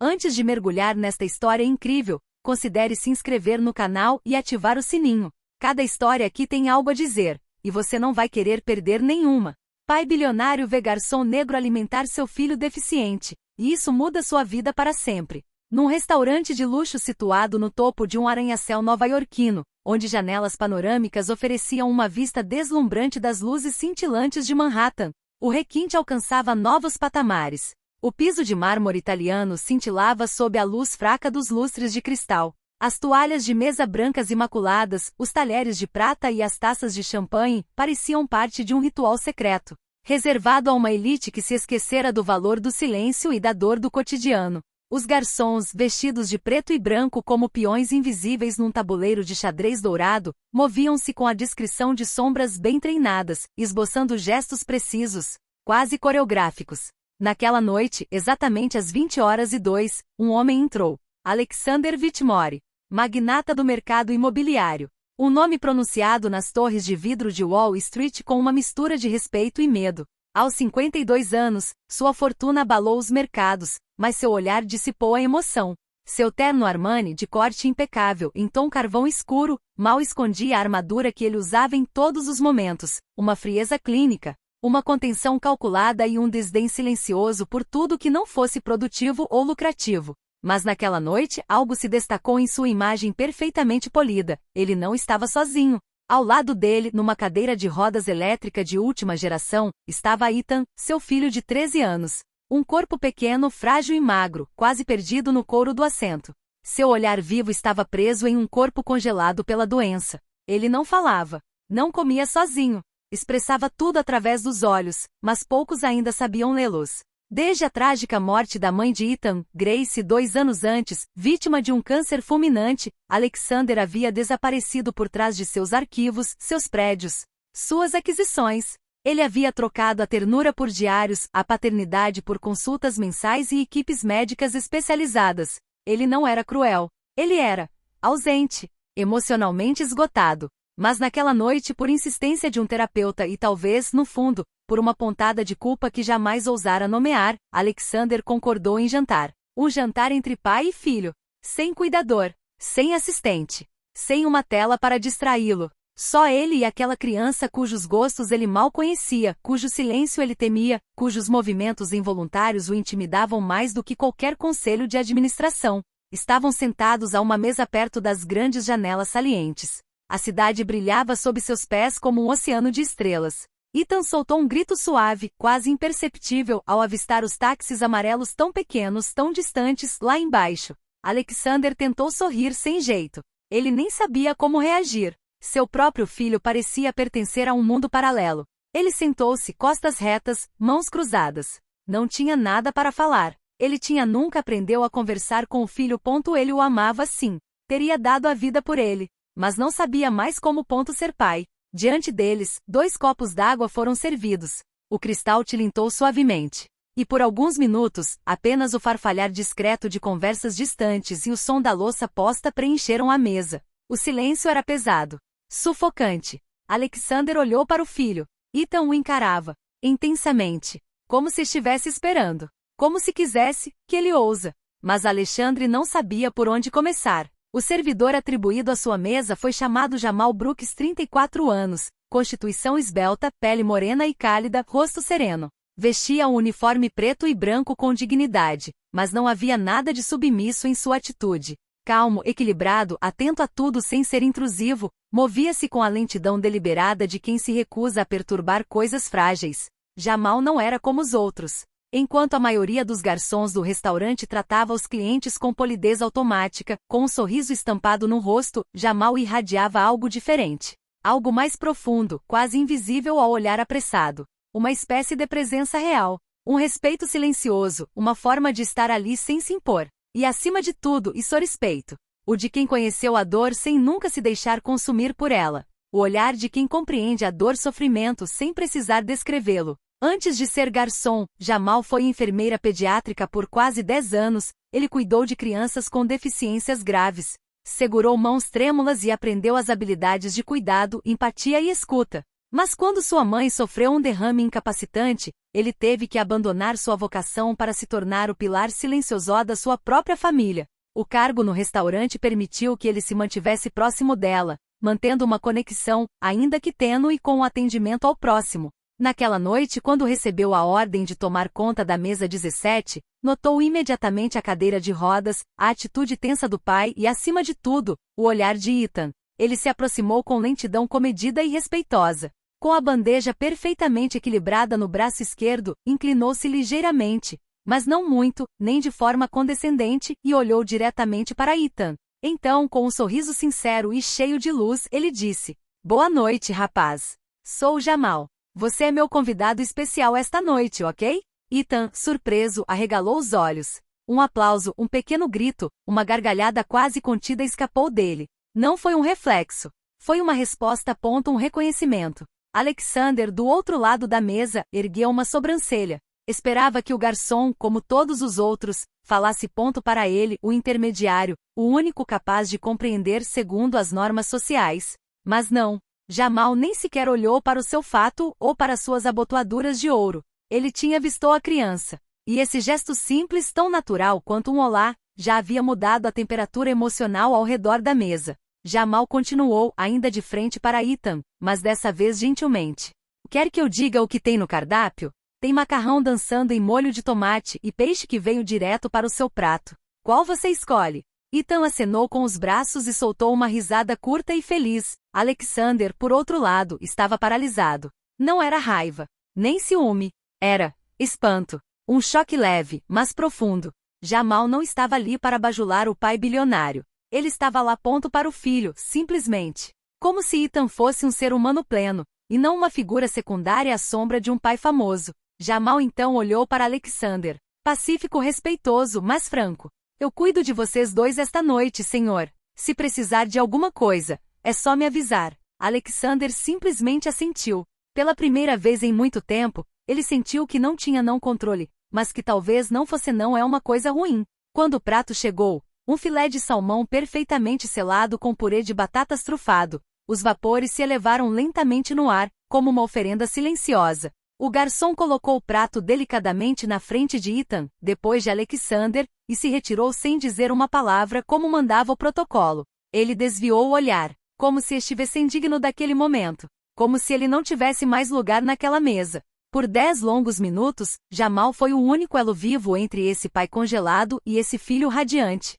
Antes de mergulhar nesta história incrível, considere se inscrever no canal e ativar o sininho. Cada história aqui tem algo a dizer, e você não vai querer perder nenhuma. Pai bilionário vê garçom negro alimentar seu filho deficiente, e isso muda sua vida para sempre. Num restaurante de luxo situado no topo de um arranha-céu nova-iorquino, onde janelas panorâmicas ofereciam uma vista deslumbrante das luzes cintilantes de Manhattan, o requinte alcançava novos patamares. O piso de mármore italiano cintilava sob a luz fraca dos lustres de cristal. As toalhas de mesa brancas imaculadas, os talheres de prata e as taças de champanhe pareciam parte de um ritual secreto, reservado a uma elite que se esquecera do valor do silêncio e da dor do cotidiano. Os garçons, vestidos de preto e branco como peões invisíveis num tabuleiro de xadrez dourado, moviam-se com a discrição de sombras bem treinadas, esboçando gestos precisos, quase coreográficos. Naquela noite, exatamente às 20h02, um homem entrou. Alexander Whitmore, magnata do mercado imobiliário. Um nome pronunciado nas torres de vidro de Wall Street com uma mistura de respeito e medo. Aos 52 anos, sua fortuna abalou os mercados, mas seu olhar dissipou a emoção. Seu terno Armani de corte impecável, em tom carvão escuro, mal escondia a armadura que ele usava em todos os momentos, uma frieza clínica, uma contenção calculada e um desdém silencioso por tudo que não fosse produtivo ou lucrativo. Mas naquela noite, algo se destacou em sua imagem perfeitamente polida. Ele não estava sozinho. Ao lado dele, numa cadeira de rodas elétrica de última geração, estava Ethan, seu filho de 13 anos. Um corpo pequeno, frágil e magro, quase perdido no couro do assento. Seu olhar vivo estava preso em um corpo congelado pela doença. Ele não falava. Não comia sozinho. Expressava tudo através dos olhos, mas poucos ainda sabiam lê-los. Desde a trágica morte da mãe de Ethan, Grace, 2 anos antes, vítima de um câncer fulminante, Alexander havia desaparecido por trás de seus arquivos, seus prédios, suas aquisições. Ele havia trocado a ternura por diários, a paternidade por consultas mensais e equipes médicas especializadas. Ele não era cruel. Ele era ausente, emocionalmente esgotado. Mas naquela noite, por insistência de um terapeuta e talvez, no fundo, por uma pontada de culpa que jamais ousara nomear, Alexander concordou em jantar. Um jantar entre pai e filho. Sem cuidador. Sem assistente. Sem uma tela para distraí-lo. Só ele e aquela criança cujos gostos ele mal conhecia, cujo silêncio ele temia, cujos movimentos involuntários o intimidavam mais do que qualquer conselho de administração. Estavam sentados a uma mesa perto das grandes janelas salientes. A cidade brilhava sob seus pés como um oceano de estrelas. Ethan soltou um grito suave, quase imperceptível, ao avistar os táxis amarelos tão pequenos, tão distantes, lá embaixo. Alexander tentou sorrir sem jeito. Ele nem sabia como reagir. Seu próprio filho parecia pertencer a um mundo paralelo. Ele sentou-se, costas retas, mãos cruzadas. Não tinha nada para falar. Ele nunca aprendeu a conversar com o filho. Ele o amava sim. Teria dado a vida por ele. Mas não sabia mais como ser pai. Diante deles, 2 copos d'água foram servidos. O cristal tilintou suavemente. E por alguns minutos, apenas o farfalhar discreto de conversas distantes e o som da louça posta preencheram a mesa. O silêncio era pesado. Sufocante. Alexander olhou para o filho. Ethan o encarava. Intensamente. Como se estivesse esperando. Como se quisesse que ele ouça. Mas Alexandre não sabia por onde começar. O servidor atribuído à sua mesa foi chamado Jamal Brooks, 34 anos, constituição esbelta, pele morena e cálida, rosto sereno. Vestia um uniforme preto e branco com dignidade, mas não havia nada de submisso em sua atitude. Calmo, equilibrado, atento a tudo sem ser intrusivo, movia-se com a lentidão deliberada de quem se recusa a perturbar coisas frágeis. Jamal não era como os outros. Enquanto a maioria dos garçons do restaurante tratava os clientes com polidez automática, com um sorriso estampado no rosto, Jamal irradiava algo diferente. Algo mais profundo, quase invisível ao olhar apressado. Uma espécie de presença real. Um respeito silencioso, uma forma de estar ali sem se impor. E acima de tudo, isso respeito. O de quem conheceu a dor sem nunca se deixar consumir por ela. O olhar de quem compreende a dor-sofrimento sem precisar descrevê-lo. Antes de ser garçom, Jamal foi enfermeira pediátrica por quase 10 anos, ele cuidou de crianças com deficiências graves. Segurou mãos trêmulas e aprendeu as habilidades de cuidado, empatia e escuta. Mas quando sua mãe sofreu um derrame incapacitante, ele teve que abandonar sua vocação para se tornar o pilar silencioso da sua própria família. O cargo no restaurante permitiu que ele se mantivesse próximo dela, mantendo uma conexão, ainda que tênue, com o atendimento ao próximo. Naquela noite, quando recebeu a ordem de tomar conta da mesa 17, notou imediatamente a cadeira de rodas, a atitude tensa do pai e, acima de tudo, o olhar de Ethan. Ele se aproximou com lentidão comedida e respeitosa. Com a bandeja perfeitamente equilibrada no braço esquerdo, inclinou-se ligeiramente, mas não muito, nem de forma condescendente, e olhou diretamente para Ethan. Então, com um sorriso sincero e cheio de luz, ele disse: "Boa noite, rapaz. Sou Jamal. Você é meu convidado especial esta noite, ok?" Ethan, surpreso, arregalou os olhos. Um aplauso, um pequeno grito, uma gargalhada quase contida escapou dele. Não foi um reflexo. Foi uma resposta. Um reconhecimento. Alexander, do outro lado da mesa, ergueu uma sobrancelha. Esperava que o garçom, como todos os outros, falasse. Para ele, o intermediário, o único capaz de compreender segundo as normas sociais. Mas não. Jamal nem sequer olhou para o seu fato ou para suas abotoaduras de ouro. Ele tinha visto a criança. E esse gesto simples, tão natural quanto um olá, já havia mudado a temperatura emocional ao redor da mesa. Jamal continuou, ainda de frente para Ethan, mas dessa vez gentilmente. "Quer que eu diga o que tem no cardápio? Tem macarrão dançando em molho de tomate e peixe que veio direto para o seu prato. Qual você escolhe?" Ethan acenou com os braços e soltou uma risada curta e feliz. Alexander, por outro lado, estava paralisado. Não era raiva, nem ciúme. Era espanto. Um choque leve, mas profundo. Jamal não estava ali para bajular o pai bilionário. Ele estava lá. Para o filho, simplesmente. Como se Ethan fosse um ser humano pleno, e não uma figura secundária à sombra de um pai famoso. Jamal então olhou para Alexander. Pacífico, respeitoso, mas franco. "Eu cuido de vocês dois esta noite, senhor. Se precisar de alguma coisa, é só me avisar." Alexander simplesmente assentiu. Pela primeira vez em muito tempo, ele sentiu que não tinha controle, mas que talvez não fosse é uma coisa ruim. Quando o prato chegou, um filé de salmão perfeitamente selado com purê de batatas trufado, os vapores se elevaram lentamente no ar, como uma oferenda silenciosa. O garçom colocou o prato delicadamente na frente de Ethan, depois de Alexander, e se retirou sem dizer uma palavra, como mandava o protocolo. Ele desviou o olhar, como se estivesse indigno daquele momento, como se ele não tivesse mais lugar naquela mesa. Por 10 longos minutos, Jamal foi o único elo vivo entre esse pai congelado e esse filho radiante.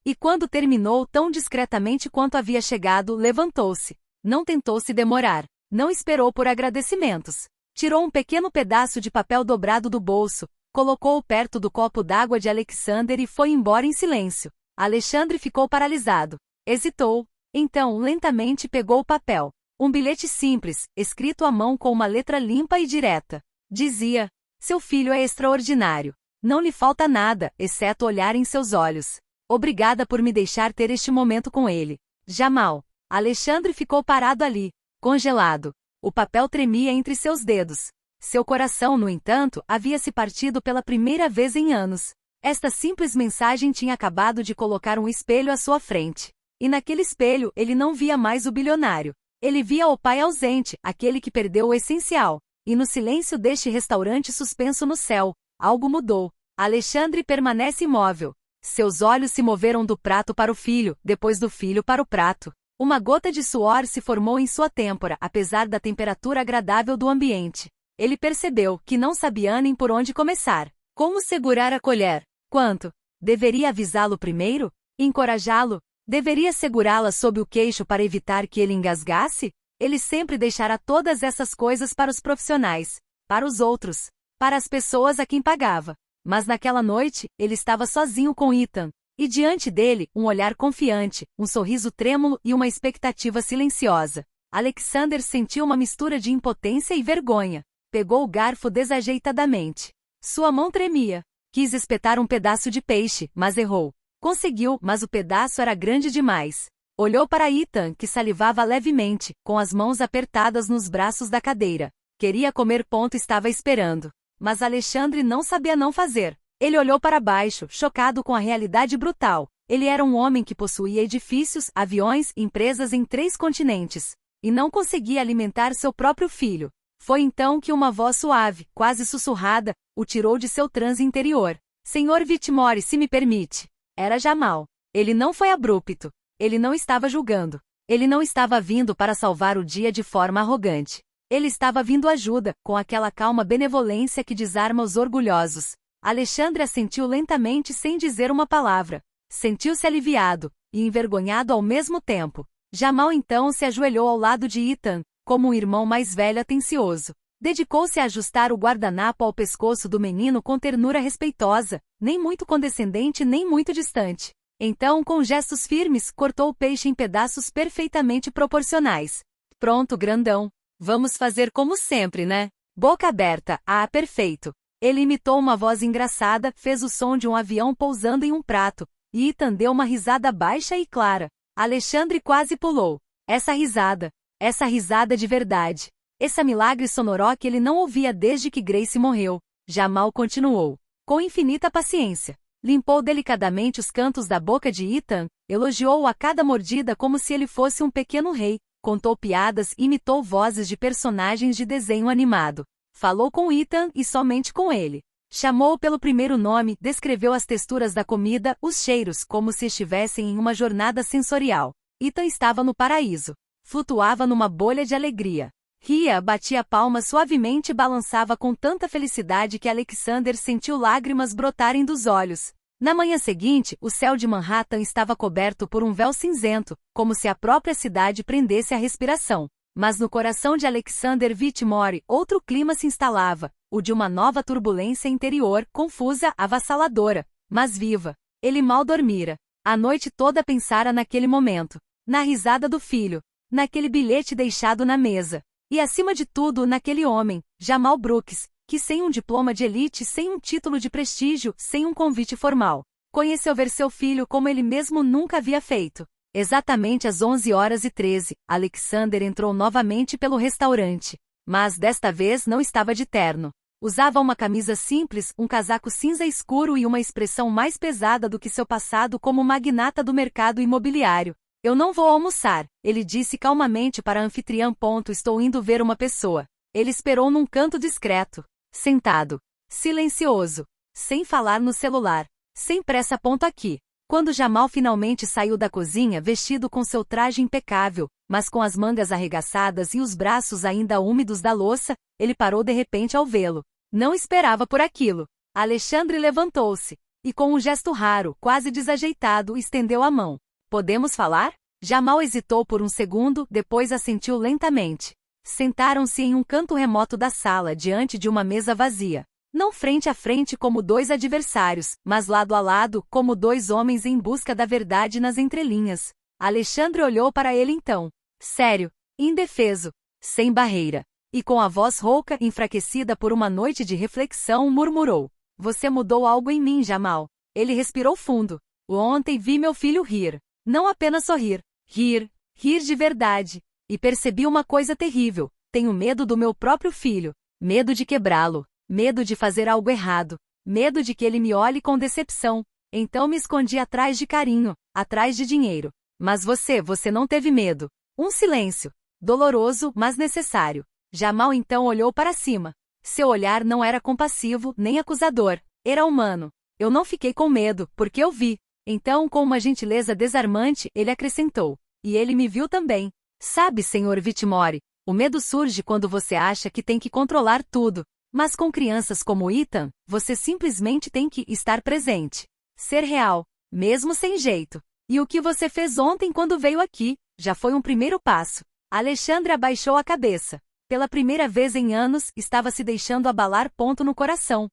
E quando terminou tão discretamente quanto havia chegado, levantou-se. Não tentou se demorar. Não esperou por agradecimentos. Tirou um pequeno pedaço de papel dobrado do bolso, colocou-o perto do copo d'água de Alexander e foi embora em silêncio. Alexandre ficou paralisado. Hesitou. Então, lentamente pegou o papel. Um bilhete simples, escrito à mão com uma letra limpa e direta. Dizia: "Seu filho é extraordinário. Não lhe falta nada, exceto olhar em seus olhos. Obrigada por me deixar ter este momento com ele. Jamal." Alexandre ficou parado ali, congelado. O papel tremia entre seus dedos. Seu coração, no entanto, havia se partido pela primeira vez em anos. Esta simples mensagem tinha acabado de colocar um espelho à sua frente. E naquele espelho ele não via mais o bilionário. Ele via o pai ausente, aquele que perdeu o essencial. E no silêncio deste restaurante suspenso no céu, algo mudou. Alexandre permanece imóvel. Seus olhos se moveram do prato para o filho, depois do filho para o prato. Uma gota de suor se formou em sua têmpora, apesar da temperatura agradável do ambiente. Ele percebeu que não sabia nem por onde começar. Como segurar a colher? Quanto? Deveria avisá-lo primeiro? Encorajá-lo? Deveria segurá-la sob o queixo para evitar que ele engasgasse? Ele sempre deixará todas essas coisas para os profissionais, para os outros, para as pessoas a quem pagava. Mas naquela noite, ele estava sozinho com Ethan. E diante dele, um olhar confiante, um sorriso trêmulo e uma expectativa silenciosa. Alexander sentiu uma mistura de impotência e vergonha. Pegou o garfo desajeitadamente. Sua mão tremia. Quis espetar um pedaço de peixe, mas errou. Conseguiu, mas o pedaço era grande demais. Olhou para Ethan, que salivava levemente, com as mãos apertadas nos braços da cadeira. Queria comer. Estava esperando. Mas Alexandre não sabia não fazer. Ele olhou para baixo, chocado com a realidade brutal. Ele era um homem que possuía edifícios, aviões, empresas em 3 continentes. e não conseguia alimentar seu próprio filho. Foi então que uma voz suave, quase sussurrada, o tirou de seu transe interior. Senhor Whitmore, se me permite. Era Jamal. Ele não foi abrupto. Ele não estava julgando. Ele não estava vindo para salvar o dia de forma arrogante. Ele estava vindo ajuda, com aquela calma benevolência que desarma os orgulhosos. Alexandre assentiu lentamente sem dizer uma palavra. Sentiu-se aliviado e envergonhado ao mesmo tempo. Jamal então se ajoelhou ao lado de Ethan, como um irmão mais velho atencioso. Dedicou-se a ajustar o guardanapo ao pescoço do menino com ternura respeitosa, nem muito condescendente nem muito distante. Então, com gestos firmes, cortou o peixe em pedaços perfeitamente proporcionais. Pronto, grandão. Vamos fazer como sempre, né? Boca aberta. Ah, perfeito. Ele imitou uma voz engraçada, fez o som de um avião pousando em um prato, e Ethan deu uma risada baixa e clara. Alexandre quase pulou. Essa risada de verdade. Esse milagre sonoro que ele não ouvia desde que Grace morreu. Jamal continuou. Com infinita paciência. Limpou delicadamente os cantos da boca de Ethan, elogiou-o a cada mordida como se ele fosse um pequeno rei, contou piadas e imitou vozes de personagens de desenho animado. Falou com Ethan e somente com ele. Chamou-o pelo primeiro nome, descreveu as texturas da comida, os cheiros, como se estivessem em uma jornada sensorial. Ethan estava no paraíso. Flutuava numa bolha de alegria. Ria, batia palmas suavemente e balançava com tanta felicidade que Alexander sentiu lágrimas brotarem dos olhos. Na manhã seguinte, o céu de Manhattan estava coberto por um véu cinzento, como se a própria cidade prendesse a respiração. Mas no coração de Alexander Whitmore, outro clima se instalava, o de uma nova turbulência interior, confusa, avassaladora, mas viva. Ele mal dormira. A noite toda pensara naquele momento, na risada do filho, naquele bilhete deixado na mesa. E acima de tudo, naquele homem, Jamal Brooks, que sem um diploma de elite, sem um título de prestígio, sem um convite formal, conheceu ver seu filho como ele mesmo nunca havia feito. Exatamente às 11h13, Alexander entrou novamente pelo restaurante. Mas desta vez não estava de terno. Usava uma camisa simples, um casaco cinza escuro e uma expressão mais pesada do que seu passado como magnata do mercado imobiliário. Eu não vou almoçar, ele disse calmamente para a anfitriã. Estou indo ver uma pessoa. Ele esperou num canto discreto, sentado, silencioso, sem falar no celular, sem pressa. Aqui. Quando Jamal finalmente saiu da cozinha vestido com seu traje impecável, mas com as mangas arregaçadas e os braços ainda úmidos da louça, ele parou de repente ao vê-lo. Não esperava por aquilo. Alexandre levantou-se, e com um gesto raro, quase desajeitado, estendeu a mão. Podemos falar? Jamal hesitou por um segundo, depois assentiu lentamente. Sentaram-se em um canto remoto da sala, diante de uma mesa vazia. Não frente a frente como dois adversários, mas lado a lado, como dois homens em busca da verdade nas entrelinhas. Alexandre olhou para ele então. Sério, indefeso, sem barreira. E com a voz rouca, enfraquecida por uma noite de reflexão, murmurou. Você mudou algo em mim, Jamal. Ele respirou fundo. Ontem vi meu filho rir. Não apenas sorrir. Rir de verdade. E percebi uma coisa terrível. Tenho medo do meu próprio filho. Medo de quebrá-lo. Medo de fazer algo errado. Medo de que ele me olhe com decepção. Então me escondi atrás de carinho, atrás de dinheiro. Mas você não teve medo. Um silêncio. Doloroso, mas necessário. Jamal então olhou para cima. Seu olhar não era compassivo, nem acusador. Era humano. Eu não fiquei com medo, porque eu vi. Então, com uma gentileza desarmante, ele acrescentou. E ele me viu também. Sabe, Sr. Whitmore, o medo surge quando você acha que tem que controlar tudo. Mas com crianças como Ethan, você simplesmente tem que estar presente. Ser real, mesmo sem jeito. E o que você fez ontem quando veio aqui, já foi um primeiro passo. Alexandre abaixou a cabeça. Pela primeira vez em anos, estava se deixando abalar. No coração.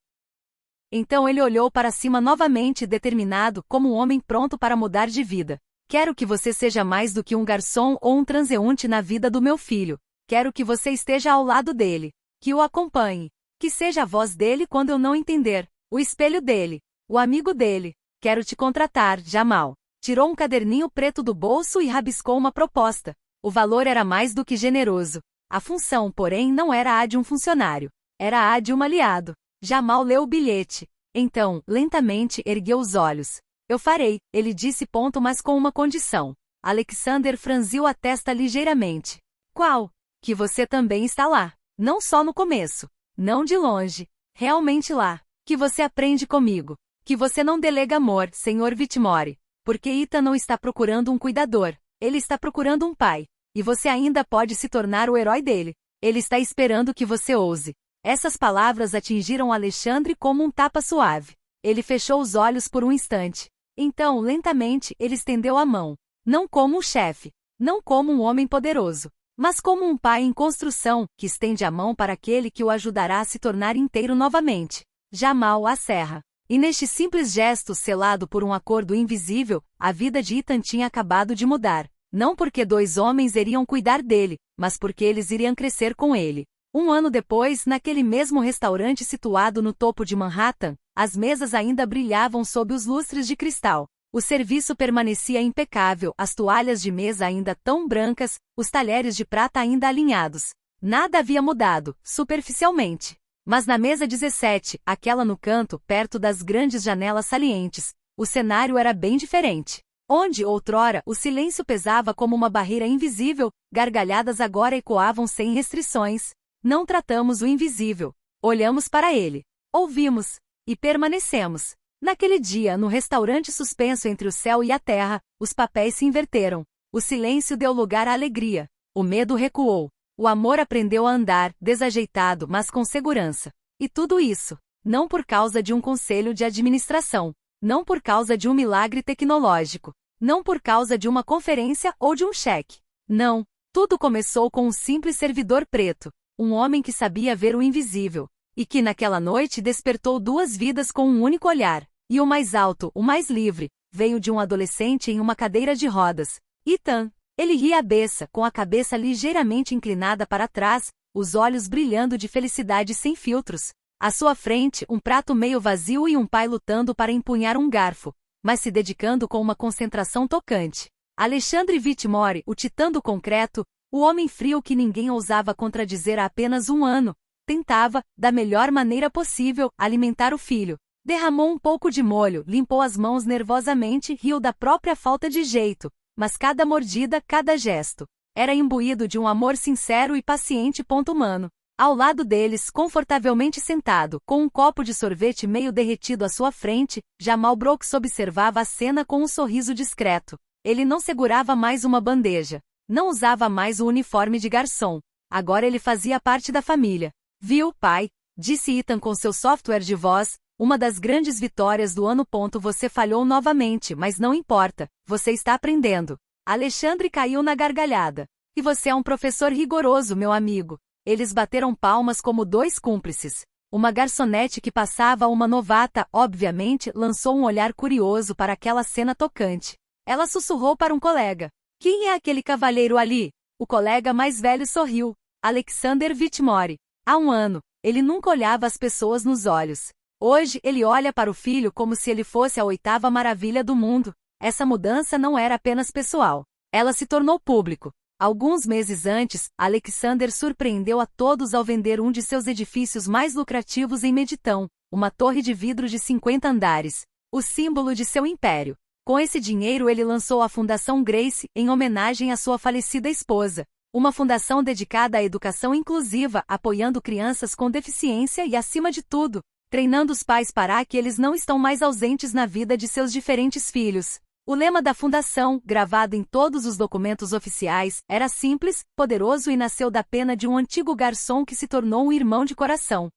Então ele olhou para cima novamente, determinado, como um homem pronto para mudar de vida. Quero que você seja mais do que um garçom ou um transeunte na vida do meu filho. Quero que você esteja ao lado dele. Que o acompanhe. Que seja a voz dele quando eu não entender. O espelho dele. O amigo dele. Quero te contratar, Jamal. Tirou um caderninho preto do bolso e rabiscou uma proposta. O valor era mais do que generoso. A função, porém, não era a de um funcionário. Era a de um aliado. Jamal leu o bilhete. Então, lentamente, ergueu os olhos. Eu farei, ele disse. Mas com uma condição. Alexander franziu a testa ligeiramente. Qual? Que você também está lá. Não só no começo. Não de longe. Realmente lá. Que você aprende comigo. Que você não delega amor, Sr. Whitmore. Porque Ethan não está procurando um cuidador. Ele está procurando um pai. E você ainda pode se tornar o herói dele. Ele está esperando que você ouse. Essas palavras atingiram Alexandre como um tapa suave. Ele fechou os olhos por um instante. Então, lentamente, ele estendeu a mão. Não como um chefe. Não como um homem poderoso. Mas como um pai em construção, que estende a mão para aquele que o ajudará a se tornar inteiro novamente. Jamal a serra. E neste simples gesto selado por um acordo invisível, a vida de Ethan tinha acabado de mudar. Não porque dois homens iriam cuidar dele, mas porque eles iriam crescer com ele. Um ano depois, naquele mesmo restaurante situado no topo de Manhattan, as mesas ainda brilhavam sob os lustres de cristal. O serviço permanecia impecável, as toalhas de mesa ainda tão brancas, os talheres de prata ainda alinhados. Nada havia mudado, superficialmente. Mas na mesa 17, aquela no canto, perto das grandes janelas salientes, o cenário era bem diferente. Onde, outrora, o silêncio pesava como uma barreira invisível, gargalhadas agora ecoavam sem restrições. Não tratamos o invisível. Olhamos para ele. Ouvimos. E permanecemos. Naquele dia, no restaurante suspenso entre o céu e a terra, os papéis se inverteram. O silêncio deu lugar à alegria. O medo recuou. O amor aprendeu a andar, desajeitado, mas com segurança. E tudo isso, não por causa de um conselho de administração. Não por causa de um milagre tecnológico. Não por causa de uma conferência ou de um cheque. Não. Tudo começou com um simples servidor preto. Um homem que sabia ver o invisível. E que naquela noite despertou duas vidas com um único olhar. E o mais alto, o mais livre, veio de um adolescente em uma cadeira de rodas. Ethan. Ele ria à beça, com a cabeça ligeiramente inclinada para trás, os olhos brilhando de felicidade sem filtros. À sua frente, um prato meio vazio e um pai lutando para empunhar um garfo, mas se dedicando com uma concentração tocante. Alexandre Whitmore, o titã do concreto, o homem frio que ninguém ousava contradizer há apenas um ano, tentava, da melhor maneira possível, alimentar o filho. Derramou um pouco de molho, limpou as mãos nervosamente, riu da própria falta de jeito, mas cada mordida, cada gesto, era imbuído de um amor sincero e paciente. Humano. Ao lado deles, confortavelmente sentado, com um copo de sorvete meio derretido à sua frente, Jamal Brooks observava a cena com um sorriso discreto. Ele não segurava mais uma bandeja. Não usava mais o uniforme de garçom. Agora ele fazia parte da família. Viu, pai? Disse Ethan com seu software de voz. Uma das grandes vitórias do ano. Você falhou novamente, mas não importa. Você está aprendendo. Alexandre caiu na gargalhada. E você é um professor rigoroso, meu amigo. Eles bateram palmas como dois cúmplices. Uma garçonete que passava uma novata, obviamente, lançou um olhar curioso para aquela cena tocante. Ela sussurrou para um colega. Quem é aquele cavalheiro ali? O colega mais velho sorriu. Alexander Whitmore. Há um ano, ele nunca olhava as pessoas nos olhos. Hoje, ele olha para o filho como se ele fosse a oitava maravilha do mundo. Essa mudança não era apenas pessoal. Ela se tornou público. Alguns meses antes, Alexander surpreendeu a todos ao vender um de seus edifícios mais lucrativos em Meditão, uma torre de vidro de 50 andares, o símbolo de seu império. Com esse dinheiro ele lançou a Fundação Grace, em homenagem à sua falecida esposa, uma fundação dedicada à educação inclusiva, apoiando crianças com deficiência e, acima de tudo, treinando os pais para que eles não estão mais ausentes na vida de seus diferentes filhos. O lema da fundação, gravado em todos os documentos oficiais, era simples, poderoso e nasceu da pena de um antigo garçom que se tornou um irmão de coração.